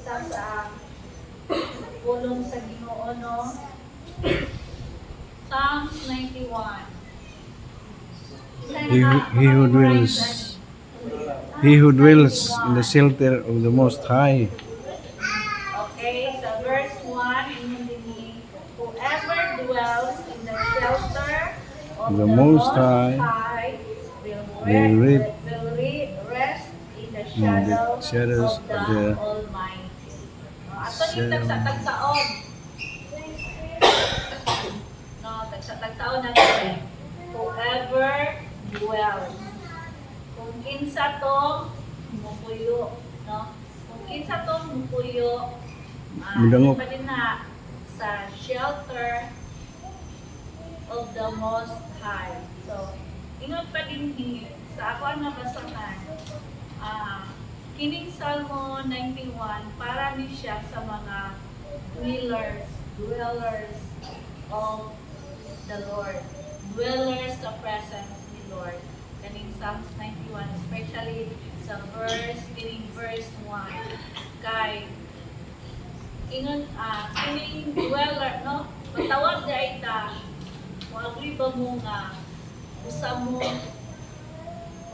kita sa pulong sa Ginoo, no? Psalms 91. He who dwells in the shelter of the Most High. Okay, so verse 1, whoever dwells in the shelter of the Most High will rest in the shadows of the Almighty. Ato yung tagsa-tagsaon. No, tagsa-tagsaon natin. Whoever dwells. Kung kinsa to, mupuyo. No? Kung kinsa to, mupuyo. Mudangop. Pa din na sa shelter of the Most High. So, ingon pa din sa ako ang nabasahan, kining Salmo 91, para ni siya sa mga dwellers of the Lord. Dwellers sa presence ni Lord. Kaning Psalms 91, especially sa kining verse 1. Kay, ingon, kining dweller, no? Matawag na ita, wagli ba mo nga, usa mo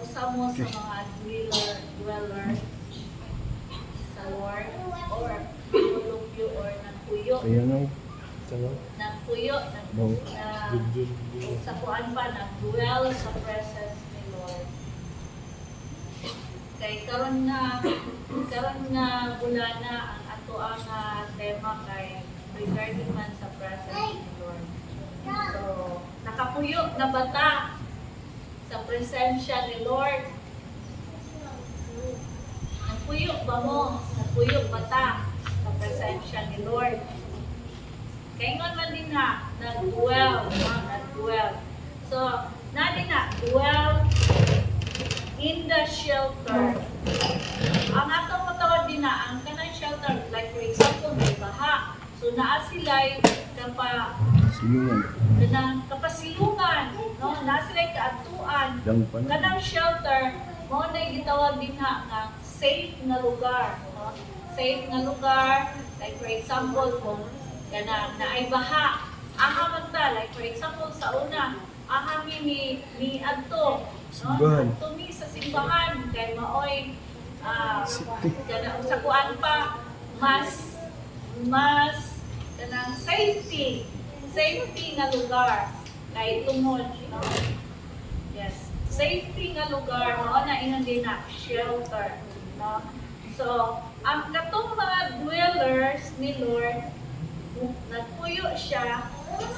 sa mga dweller sa Lord, or tulugyo, or nagpuyo. Ayan o. Nagpuyo, sa kuan pa, nag-dwell sa presence ni Lord. Kay karon nga bulana ang ato ang tema kay regarding man sa presence ni Lord. So, nakapuyo na bata sa presensya ni Lord. Nagpuyo ba mo? Nagpuyo bata sa presensya ni Lord. Kaingon man din na, nag-dwell. So, din na, dwell in the shelter. Ang atong matawag din na, ang kanang shelter, like for example, may baha. So, naa sila'y kapasilungan, no? Naa sila'y kaatuan. Kanang shelter, mo na gitawag din nga safe na lugar. No? Safe na lugar, like for example, kung na ay baha, aha magta, like for example, sa una, aha mi adto, no? Adto mi sa simbahan, kay maoy, sa kuan pa, mas, kanang safety nga lugar, kay tungod, no? Yes, safety nga lugar, no? Na inon din na, shelter, no? So, ang katong mga dwellers ni Lord, nagpuyo siya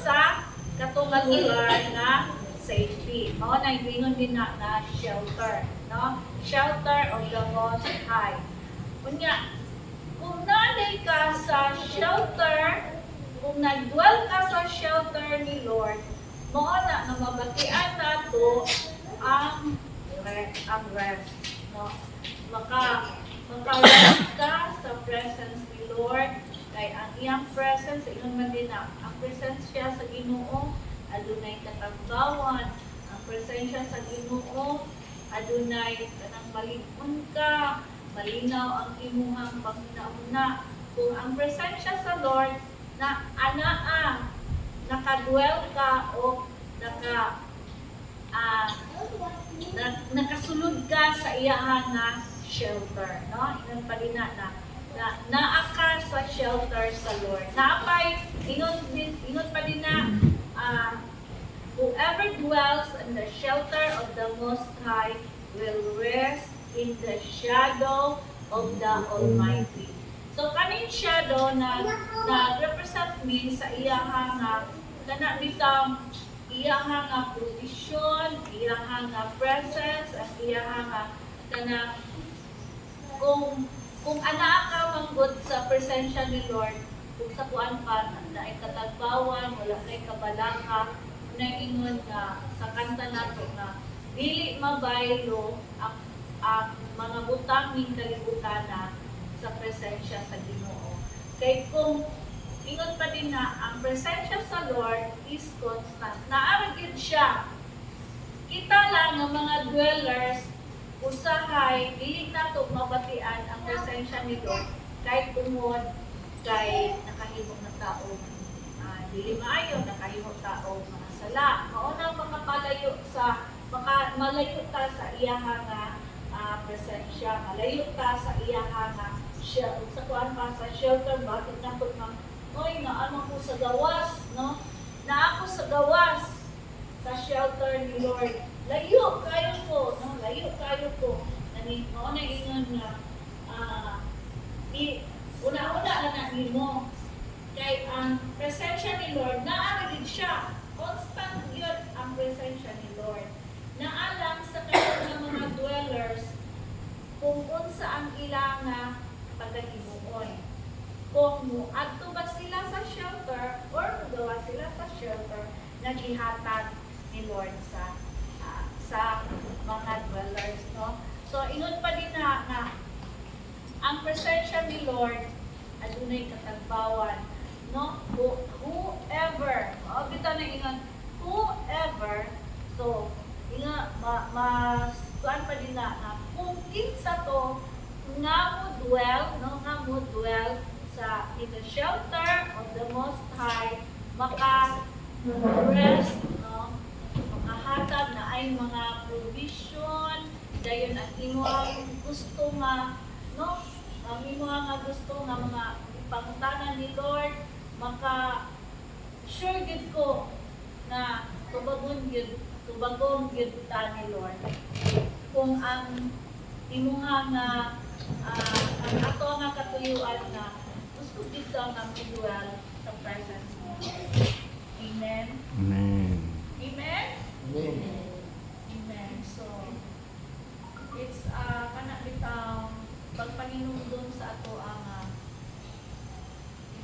sa katong lugar na safety. Mao na ingon din na shelter, no? Shelter of the Most High. Kunya, kung nanay ka sa shelter, kung nag-dwell ka sa shelter ni Lord, mao na mabatian nato ang rest, no? Maka-rest ka sa presence ni Lord. Kay ang iyang presence, ingon man din na, ang presensya sa Ginoo, adunay katagbawan. Ang presensya sa Ginoo, adunay kanang malig-on ka, malinaw ang imuhang panginauna. Kung ang presensya sa Lord, na nakadwell ka o nakasulod ka sa iyahang shelter, no? Ingon pa din na naa ka sa shelter sa Lord. Naapay, ingon pa din na, whoever dwells in the shelter of the Most High will rest in the shadow of the Almighty. So, kaning shadow na represent me sa iyahang kana bitang iyahang provision, iyahang presence, at iyahang kana kung ana ka manggod sa presensya ni Lord, kung sa kuan pa na ay katagbawan, wala na kabalaka, na ingon na sa kanta nato na dili mabaylo ang mga butang ning kalibutan sa presensya sa Ginoo. Kay kung ingon pa din na ang presensya sa Lord is constant. Naaragid siya. Kita lang ng mga dwellers usahay, dili nato mabatian ang presensya ni Lord kahit tungod kay nakahimo na tao dili maayo, nakahimo tao mga sala. Mauna makapalayo sa malayo ta sa iyaha nga presensya, malayo ta sa iyaha nga sa kuan pa sa shelter. Bakit napod nga oy naano ko sa gawas, no? Na ako sa gawas sa shelter ni Lord. Layo kayo ko, no? Layo kayo ko. Mauna ingon nga una-una na nimo kay ang presensya ni Lord naa rin siya. Constant yun ang presensya ni Lord. Naalang sa kanyang mga dwellers kung unsa ang ilang pagkahimuon. Kung muadto ba sila sa shelter or mugawa sila sa shelter na gihatag ni Lord sa mga dwellers, no? So ingon pa din na ang presensya ni Lord adunay katagbawan, no? Whoever, bitaw na ingon, whoever, so mas kuan pa din na kung kinsa to nga mo dwell sa in the shelter of the Most High, maka-rest, no? Makahatag na ay mga provision, dayon ang imong gusto nga, no? Ang imong nga gusto nga mga ipangutanan ni Lord, sure gid ko na tubagong gid ta ni Lord. Kung ang imuha nga ang ato nga katuyuan na gusto dito nga dwell sa presence mo. Amen. Amen. Amen. Amen. Amen. So it's kana bitaw pagpaninungdon sa ato ang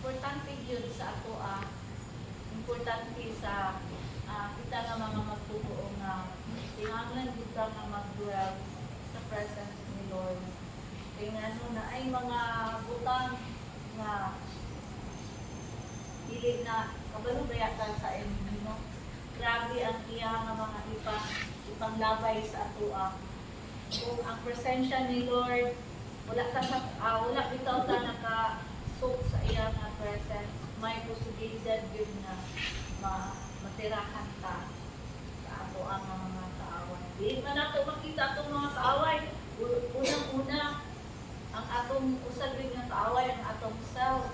importante gyud sa ato importante sa kita nga mga magtutuo nga tinanglan kita nga mag-dwell sa presence ni Lord. Kaya nga na ay mga butang nga dili na kabalo bayatan sa inyo, no? Grabe ang iya nga mga ipanglabay sa ato kung ang presensya ni Lord wala bitaw ta naka-soak sa iya nga presence, may posibilidad yun na matirahan ta sa ato ang mga kaaway. Di man nato makita atong mga kaaway. Unang-una, ang atong usag rin nga kaaway, ang atong self.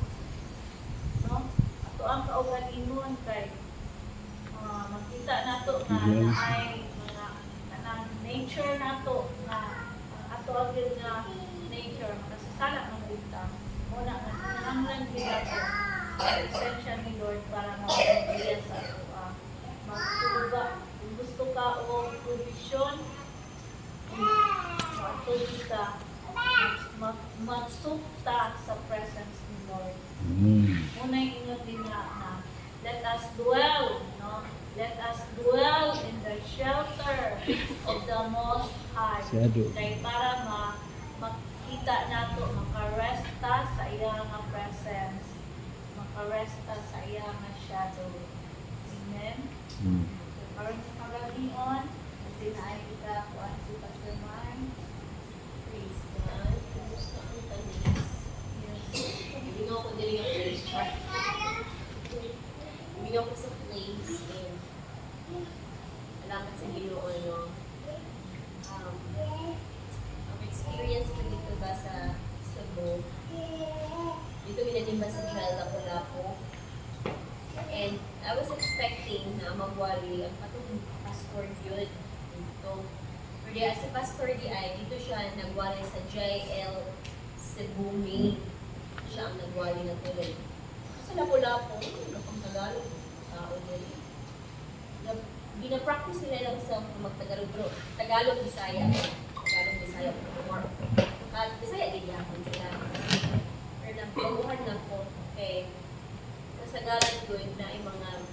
No? Ato ang kaugalingon kay makita nato na ay mga nature nato na ato ang yun nga nature, makasasala ng kita. Muna nga, nanganglan kita ko presensya ni Lord para mapagbiya sa ato. Magtuga, kung gusto ka o provision, magtuga, magsukta sa presence ni Lord. Muna yung ingat din na let us dwell, no? Let us dwell in the shelter of the Most High. Kaya para makita nato, makaresta sa iyang presence, makaresta sa iyang shadow. Amen? Parang sa kagabion, kasi naay kita kuan si Pastor Mark. Praise God. Kumusta ang tanis? Yes. Hindi ako dili yung praise chart. Hindi ako sa place and alamat sa Ginoo, no? Ang experience ko dito ba sa Cebu, dito minanimba sa Lapu-Lapu. And I was expecting na magwali ang patong pastor yun dito. Pero di as a pastor di ay, dito siya nagwali sa JL Cebu Main. Siya ang nagwali na tuloy. Sa Lapu-Lapu, ano pang Tagalog? Tao din. Gina-practice nila lang sa mag-Tagalog, bro. Tagalog, Bisaya. Tagalog, Bisaya. Bisaya, gigyapan sila. Pero nagpaguhan na po. Okay. Kasagaran ko na yung mga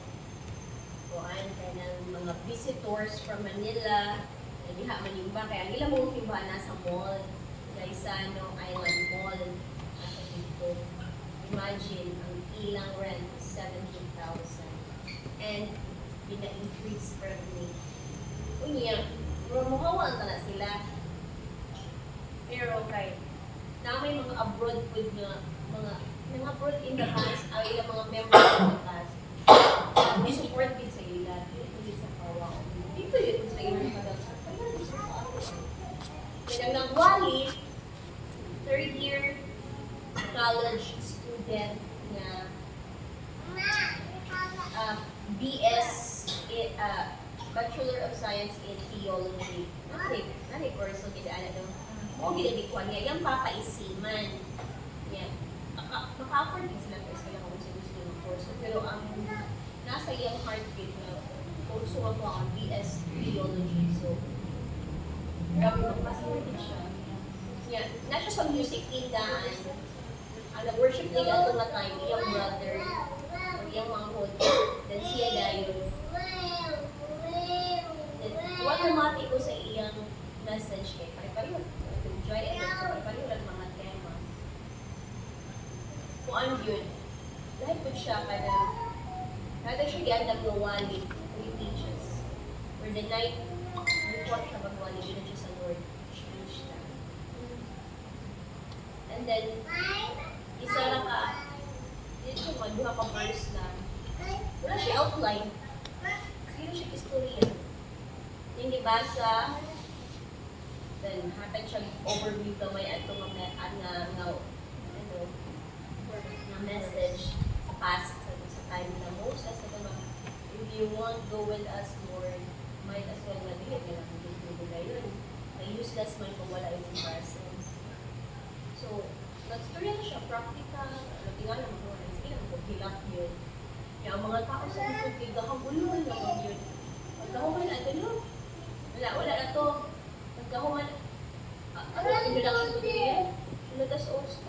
kuan kaya mga visitors from Manila na diha manimba kaya nila mo timba nasa mall Gaisano Island Mall nasa dito. Imagine ang ilang rent 17,000 and bina-increase per week. Unya, muhawa ang tala sila. Pero kay na may mga abroad food nga mga abroad in the past ang ilang mga members in the past may support din sa ila dito sa kawa dito yun sa ila kaya nagwali third year college student na BS Bachelor of Science in Theology. Nari course so gidaan daw. O ginagikuan niya yung papaisiman. Yeah. Maka-afford din sila guys kaya kung sino gusto ng course. Pero ang nasa iyang heart gate na kurso ako ang BS Theology. So, grabe mag-pastor din siya. Yeah. Na siya sa music indaan. Ang nag-worship nila ito na time, iyang brother, o iyang mga hood. Then siya dayon. What namati ko sa iyang message kay pare-pareho. Enjoy and pare-pareho lang mga tema. Kung ano yun, lahat po siya kada siya giandang nawali with teaches. For the night before siya magwali, yun siya sa Lord. Change na. And then, isa lang ka, yun siya magduha pa verse na, wala siya outline. Sino siya istorya? Yung gibasa, then hatag siya overview kamay ato nga message sa past sa time na most as ito if you want go with us Lord, might as well na dili na hindi na yun. Ay useless man kung wala yung presence. So, nag-story na siya, practical, tingnan mo kung ano, sige na mag-hilak yun. Kaya ang mga tao sa likod, nagkakaguluhan naman yun. Nagkahuman na, ano? Wala na to. Nagkahuman, introduction to the end. Lutas also.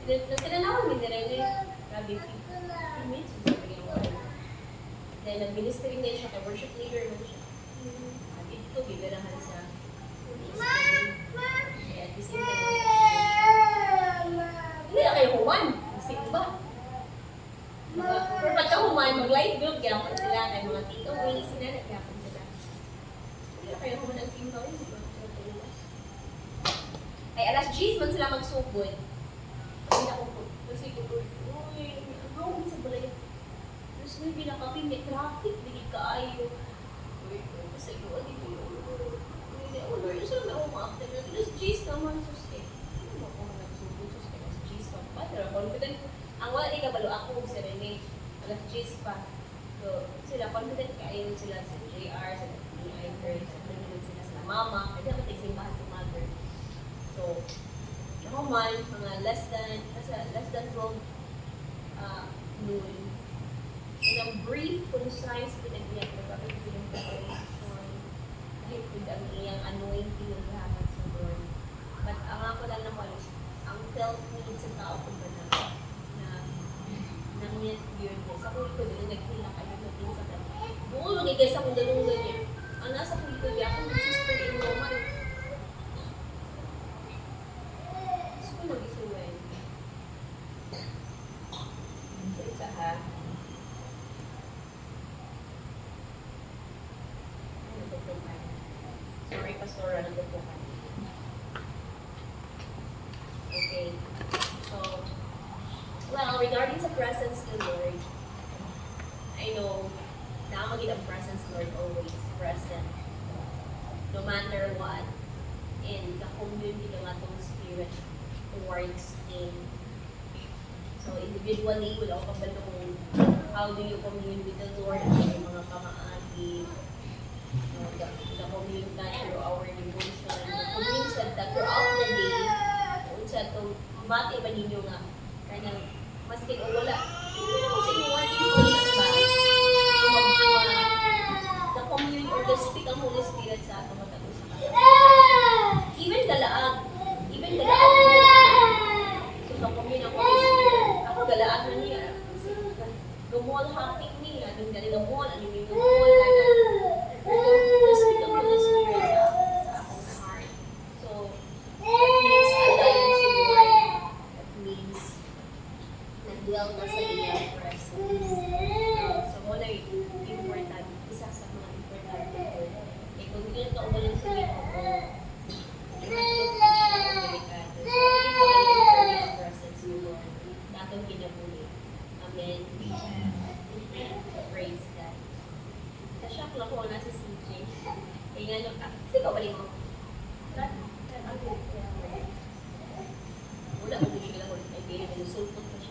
Tinanawan din rin grabe, 15 minutes, sabi niya wala. Then, nag-ministering din siya, kay worship leader mo siya. Ito, gibirahan sa at the same time, hindi na kayo human. Simba. Pero pagka-human, mag-live group, gapon sila. Kaya mga takeaways, sila gapon sila. Hindi na kayo human ang simba. Ay, alas 10 man sila magsugod. Hindi na ko po. Kasi ko po, uy, ang hawag sa balay. Tapos may binakapin, may traffic, hindi kaayo. Uy, kasi ko, hindi ko yun. Lord, saan na umaakta na? Alas 10 naman, suste. Ano mo kung nagsugod, suste, alas 10 pa. Pero confident, ang wala ni kabalo ako, si Rene, alas 10 pa. So, sila confident kayo sila sa JR, sa Iker, sila sa mama, kasi ako tigsimbahan sa mother. So, ako man, mga less than 12 noon. And ang brief, concise, pinagbiyak na bakit yung preparation. Kahit with ang iyang anointing ng lahat sa Lord. But ang ako lang naman is, ang felt need sa tao ko ba na nangyat yun. Sa kulit ko din, nagkila kayo natin sa kanya. Buong magigay sa kong dalungan niya. Ang nasa kulit ko niya, akong sister in Roman. Gusto ko mag-isuwen. Isa ha. Sorry, Pastora, nagpupukan. Okay. So, well, regarding sa presence ni Lord, I know na maging ang presence Lord always present. No matter what, in the community ng atong spirit works in. So, individually, wala ko kabalo kung how do you commune with the Lord at yung mga pamaagi, the commune that through our devotion, the commune said that throughout the day, kung sa itong mati ba ninyo nga, kanyang maskin o wala, hindi na ko sa inyo working process ba? The commune or the speak ang Holy Spirit sa atong matagos sa kanya. Even dalaag so the commune ang Holy Spirit, ako dalaag na niya, lumol hapik niya, anong galing ang mall, anong yung mall, the speak of Holy Spirit sa akong heart. So, that means alive si Lord. That means nag-dwell na sa iyang presence.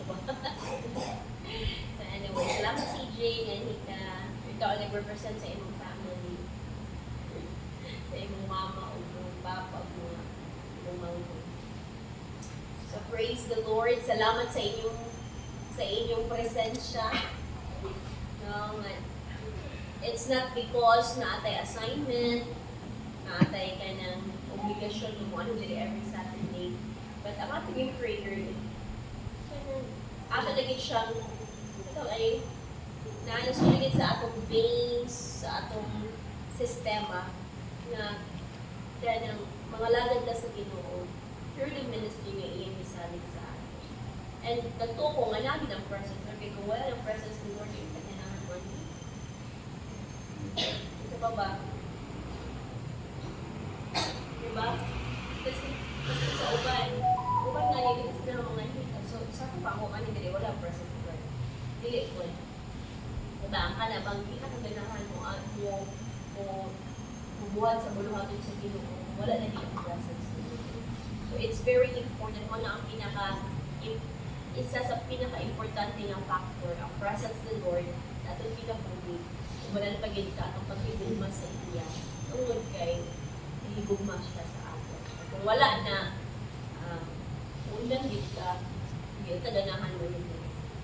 So anyway, salamat CJ, nga ikaw ang nag-represent sa imong family. Sa imong mama o imong papa o imong mangko. So praise the Lord. Salamat sa inyong presensya. No, it's not because naatay assignment, naatay ka ng obligasyon mo ano dili every Saturday. But ang ating yung prayer, ato naging siyang, ito ay, nasuligid sa atong veins, sa atong sistema, na dahil ng mga lagad na sa Ginoo, through the ministry nga iyang isalig sa atin. And nagtuko nga namin ang presence, okay, kung wala ng presence ni Lord, yung kanyang mo. Ito pa ba? Diba? Kasi sa uban nga nila kasi na mga hita. So, sa ko pa ako kanina, wala ang presence ni Lord. Dili ko. Diba? Ang kanabang, di ka naganahan mo o bubuhat sa buluhatin sa Ginoo. Wala na din ang presence ni Lord. So, it's very important. Ano ang isa sa pinaka-importante ng factor, ang presence ni Lord, na itong pinakuli, kung wala na pagin ka, ang paghigugma sa iya, tungod kay higugma siya sa atin. Kung wala na, undan din ka, hindi ka ganahan mo yun.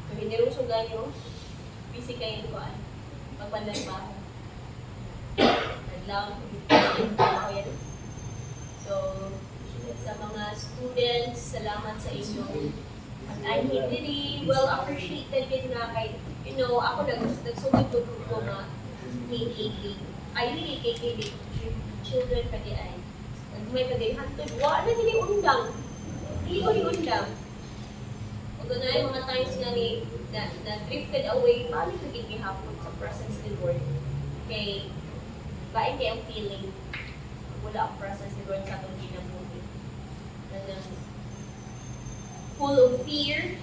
Kung hindi rin sugan nyo, busy kayo ko, pagpandan ba? Naglaw, yan. So, sa mga students, salamat sa inyong I'm really well appreciated din nga kay, ako nagsugod ko nga KKK. I really KKK children pa di ay. May pagay hantod. Wala na nili undang. Hindi ko undang. Kung na yung mga times nga na drifted away, paano naging gihapon sa presence ni Lord? Kay, bain kay ang feeling wala ang presence ni Lord sa atong ginabuhi. Full of fear.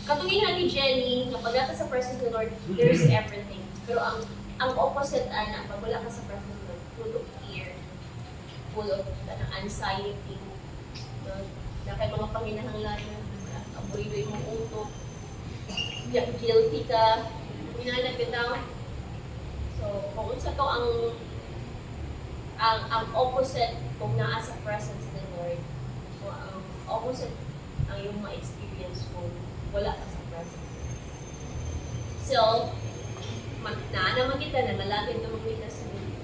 Katungin ni Jenny, na pagdata sa presence ni Lord, there's everything. Pero ang opposite ana, pag wala ka sa presence ni Lord, full of fear, full of anxiety, na kay mga panginahanglan, aburido yung utok, guilty ka, minanag ka daw. So, kung unsa to ang opposite kung naa sa presence ni Lord, so ang opposite ang iyong ma-experience kung wala ka sa presence. So, naanaman kita na malagid naman kita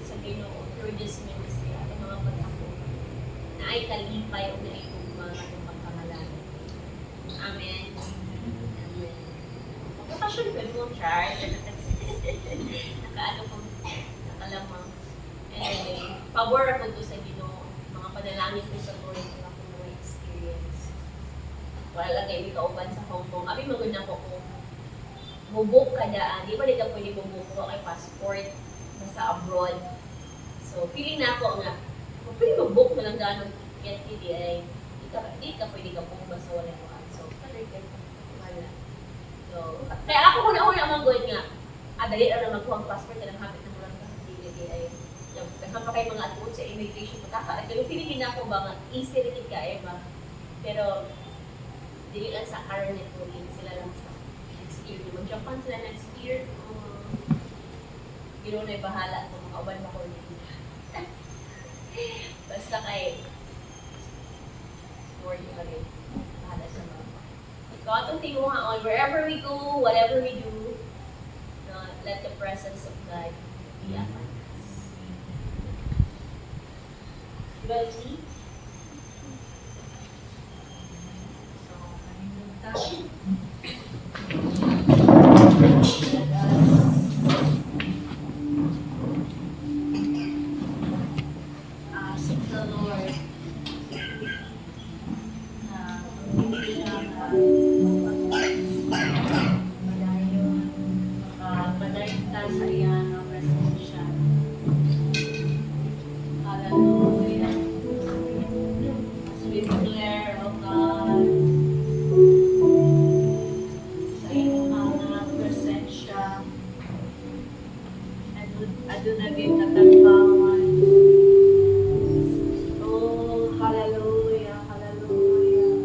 sa Ginoo through this ministry at mga pagkako na ay kalipay o na itugma at pagkamalan. Amen. Amen. Magkakasyon ko mo, Charles. Nakaano ko, nakalamang. Anyway, power ako to sa Ginoo. Mga panalangin ko sa Lord kung ako mga experience. Wala lang kayo kauban sa Hong Kong. Abi maganda ko kung bubuk ka daan. Di ba di ka pwede bubuk ko kay passport nasa abroad. So, feeling na ako nga, kung pwede mag-book mo lang daan ng ticket, di ka pwede ka bubuk sa wala ko. So, wala. So, kaya ako una-una ang good nga, dali lang na magkuha ang passport na hapit na mo lang hindi ay nagkama kayo mga atuod sa immigration pataka. Pero feeling na ako ba nga, easy rin ka ba? Pero, dili lang sa current networking, sila lang sa next year. Mag-Japan sila next year. Gino na bahala itong mga uban ko rin. Basta kay Lord pa rin. Bahala sa mga. Ikaw itong tinguha on wherever we go, whatever we do, let the presence of God be upon us. Diba, Lucy? Ask the Lord na hindi siya madayon sa iya na presensya. Hallelujah. As we declare, O God, sa iyong mga presensya, ado na din katagbangan. Oh, hallelujah, hallelujah.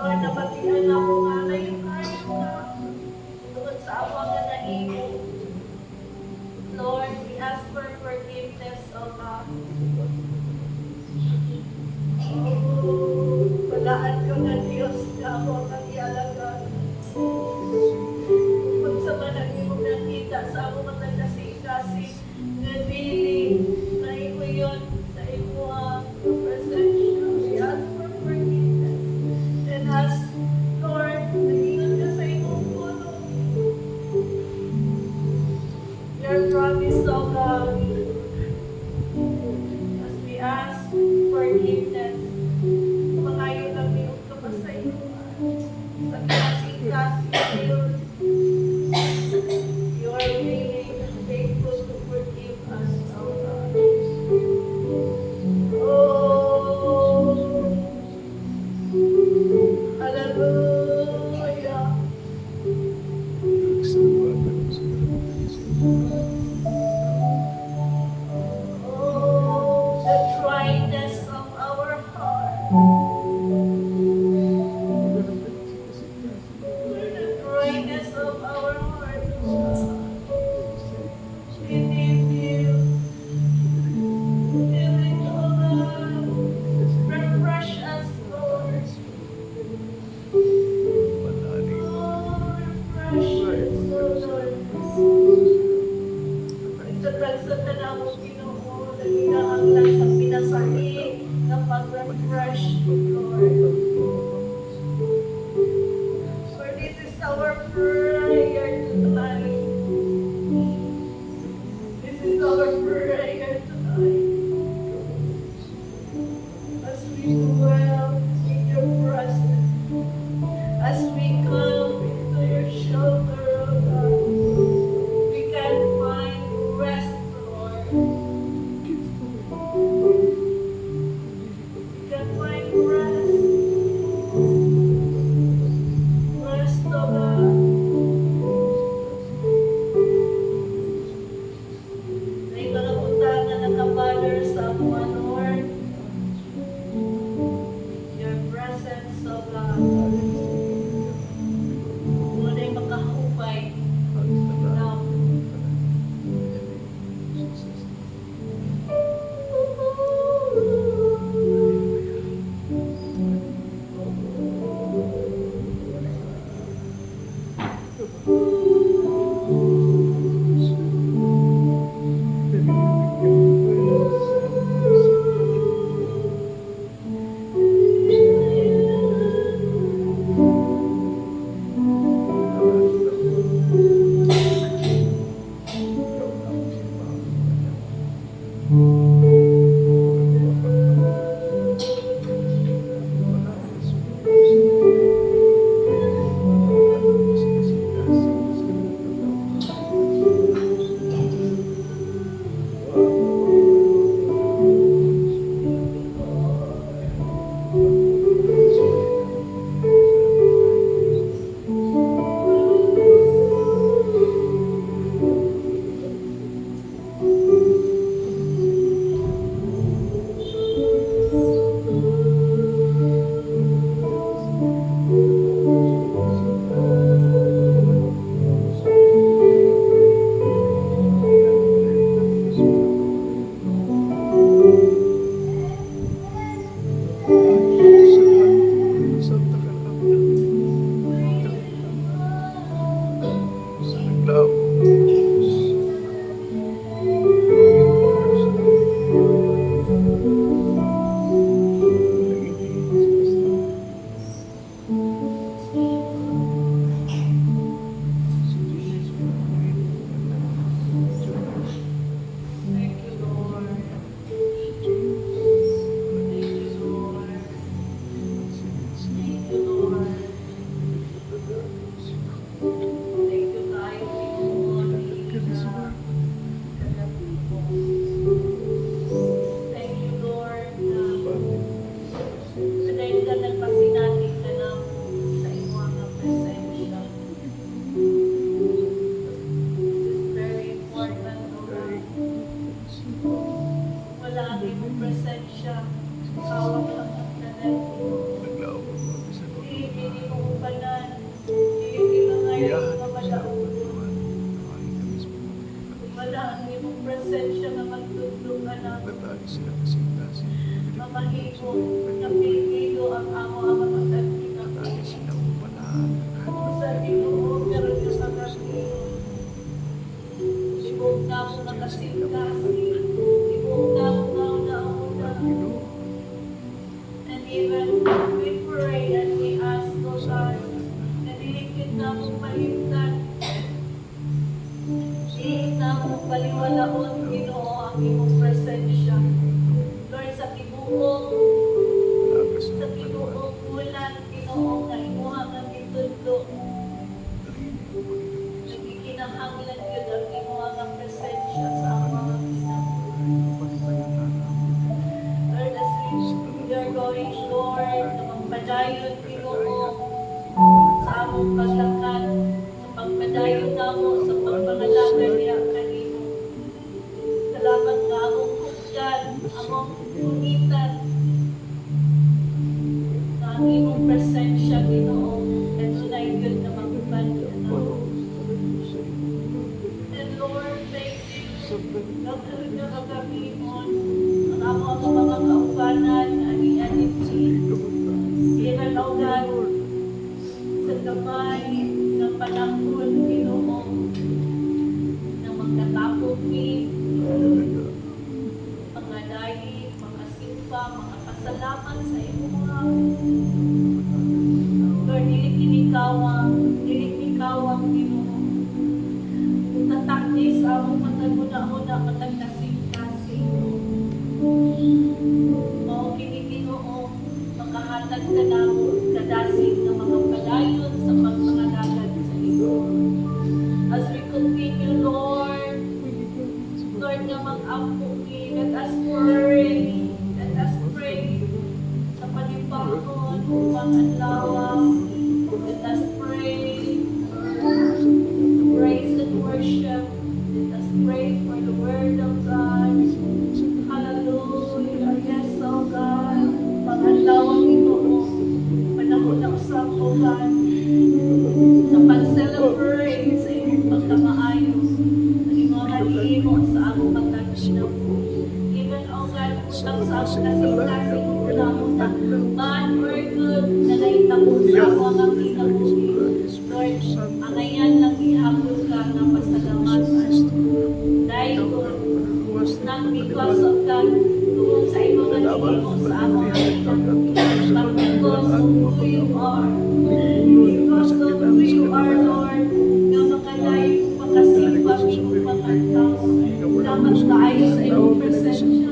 Lord, nabatian ako nga na yung kayo nga. Tungkol sa ako nga nahimo. Lord, we ask for forgiveness, O God. Oh, balaan ko na Diyos na ako ang ialagaan. Kung sa manang imong nakita sa ako mga kasi nabili na imo yun sa imo ang presensya. We ask for forgiveness. And ask, Lord, nag-ingat ka sa imong puno. Your promise, O God, as we ask forgiveness, mangayon lang niyong kamasayuan sa kasing-kasing Lord. You are willing and faithful to forgive us, O God. Oh, hallelujah. Oh, the dryness of our heart. The dryness of our heart, God. We need you. We need you, God. Refresh us, Lord. Oh, refresh us, Lord. Nagtatag sa tanawang Ginoo, naghinahanglan sa pinasahig ng pag-refresh, Lord. For this is our prayer tonight. This is our prayer tonight. As we dwell in your presence, as we come into your shelter, O God, we can find rest, Lord. We can find rest. Rest, O God. May mga butang na nakabaler sa mga, Lord. Your presence, O God. Muna'y makahubay ng presensya, hawak lang ang tanan. Wala ang imong presensya na magtudlog anak. Mamahigo, napiligo ang amo ang matagina. Sa Ginoo, pero Diyos ang naging. Ibog na ako nakasilkasi. Ibog na ako nauna-una. And even we pray and we ask, O God, na dilikid na akong malimtan. Dilikid na akong paliwalaon, Ginoo, ang imong presensya. Lord, sa tibuok bulan, Ginoo, na imuha ng itudlo. Nagkikinahanglan yun ang imuha ng presensya sa mga Ginoo. Lord, as we are going, Lord, na magpadayon, Ginoo, sa among paglakad, sa pagpadayon namo, sa pagpangalaga niya kanino. Salamat na among hukyan, among unitan, na ang imong presensya, Ginoo, at tunay yun na magpapalyo na. And Lord, thank you. Nagkaroon na kagamion, ang among mga kaubanan, ani-anip even, O God, sa gamay ng panahon, Ginoo, na magtatapog ni mga dahil, mga simpa, mga pasalamat sa iyong mga Lord, dilik-inikawang, Ginoo. Tataknis ang mataguna-una, matagkasing-kasing. O Ginoo, makahatag na namo kadasig na mga padayon sa pagpangalagad sa iyo. As we continue, Lord, na mag-ampuki, let us pray sa panibahon upang anlawang. Let us pray to praise and worship. Let us pray for the word of God. Hallelujah. Yes, O God. Panganlawang ito, panahon ng usap, O God, sa pag-celebrate sa iyong pagkamaayos, sa iyong mga malihimo sa among pagkakinaw. Even, O God, utang sa among kasing-kasing una-una, man or good na naitabo sa mga kinabuhi. Lord, ang ngayon lang ihapon ka na pasalamatan. Dahil kung not because of God, tungkol sa iyong mga lihimo sa among kinabuhi, but because of who you are. Because of who you are, Lord, na makalay makasipag iyong mga tao. Salamat tayo sa iyong presensya.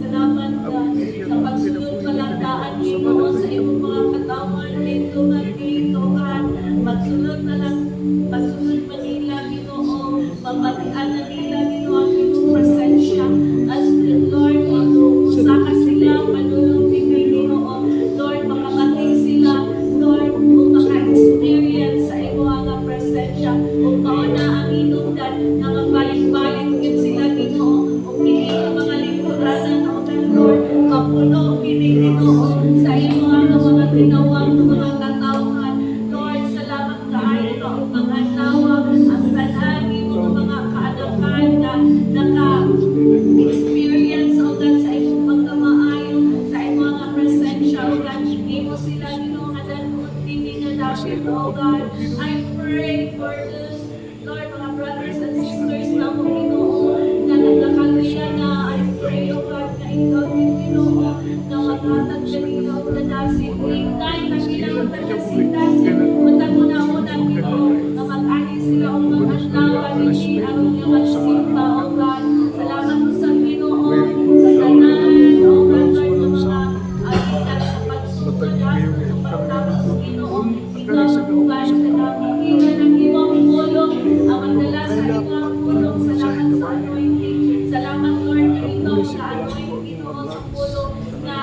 Salamat ka sa pagsunod palandaan Ginoo sa iyong mga katawan dito nga dito God. Magsunod na lang, pagsunod Manila Ginoo, mabatian na nila Ginoo ang iyong presensya. As Lord, usaka sila, panulong tingay Ginoo. Lord, makamating sila, Lord, kung maka-experience sa iyong mga presensya. Kung kauna ang inundan na magbalik-balik din sila Ginoo. Kung hindi ang mga lingkuranan o Lord, mapuno kini Ginoo sa iyong mga tinawag ng mga katawhan. Lord, salamat kaayo na upang anlawa ang tanagi mga kaanakan na naka-experience o God sa iyong pagkamaayo, sa iyong mga presensya o God. Imo sila Ginoo nga danot hindi na dapat o God. I pray for this, Lord, mga brothers and sisters na mo Ginoo na nagkakaluya na. I pray o God na ikaw din Ginoo na maghatag sa ikaw na dasig. Ignite na sila magkakasing-dasig. Matag-una-una Ginoo na mag-ani sila o mag-aslawa hindi ang iyong simpa o God. Salamat po sa Ginoo sa tanan o God Lord ng mga agitan sa pagsunod sa pagtapos Ginoo. Ikaw ang buwan sa namin. Ikaw ang iyong pulong ang magdala sa iyong pulong. Salamat sa anointing. Salamat Lord na ikaw sa anointing Ginoo sa pulong na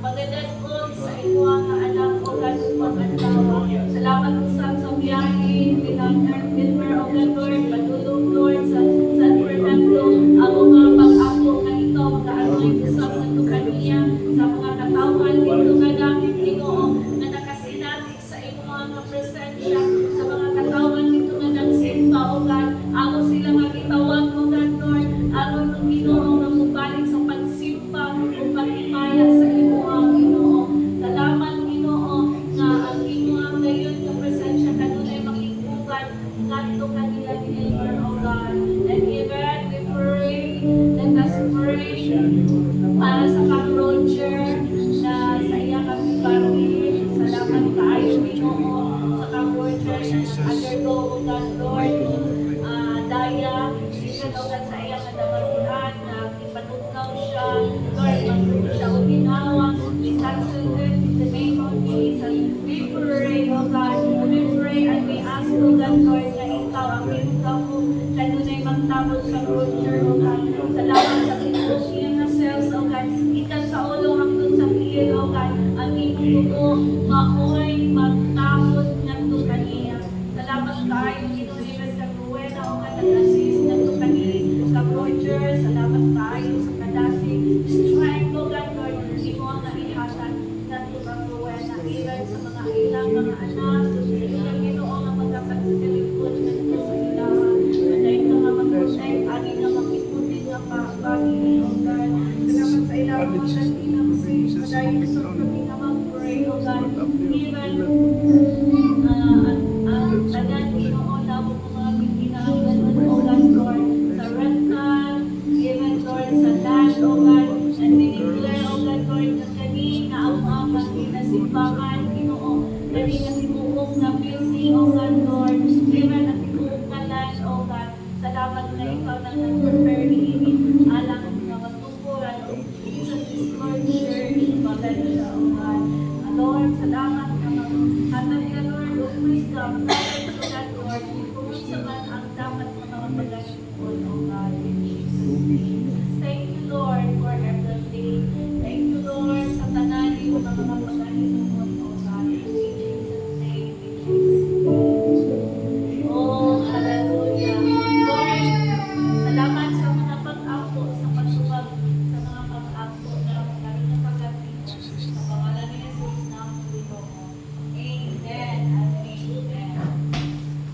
magdadagod sa iyong anak o God. the name of Jesus. We pray, O God. We pray and we ask, O God, Lord, na ikaw ang inuga mo kanunay magtabot sa culture, O God. Salamat sa tinuok niya na cells, O God. Ikan sa ulo hangtod sa piil, O God. Ang inugo maoy magtabot ngadto kaniya. Salamat kaayo ginuliban sa Rueda, O God, nag-assist ngadto kaniya sa culture. Salamat kaayo sa kadasi. Strength, O God, Lord. Imo ang naihatan ngadto sa Rueda. Even sa mga ilang mga anak, sa Ginoo nga magkapagsilipod ngadto sa ilahan. Aday ka nga mag-protect, ani nga mag-iputi nga pagpagi, O God. Salamat sa ilahan mga kanina mo. Aday sa kami nga mag-pray, O God. Even tanan Ginoo labo ko mga ginahanglan O God, Lord, sa rental, even Lord sa land, O God, and we declare, O God, Lord, na kani nga ang ginasimbangan, Ginoo, kani nga tibuok na building, O God, Lord, even ang tibuok na land, O God, salamat na ikaw na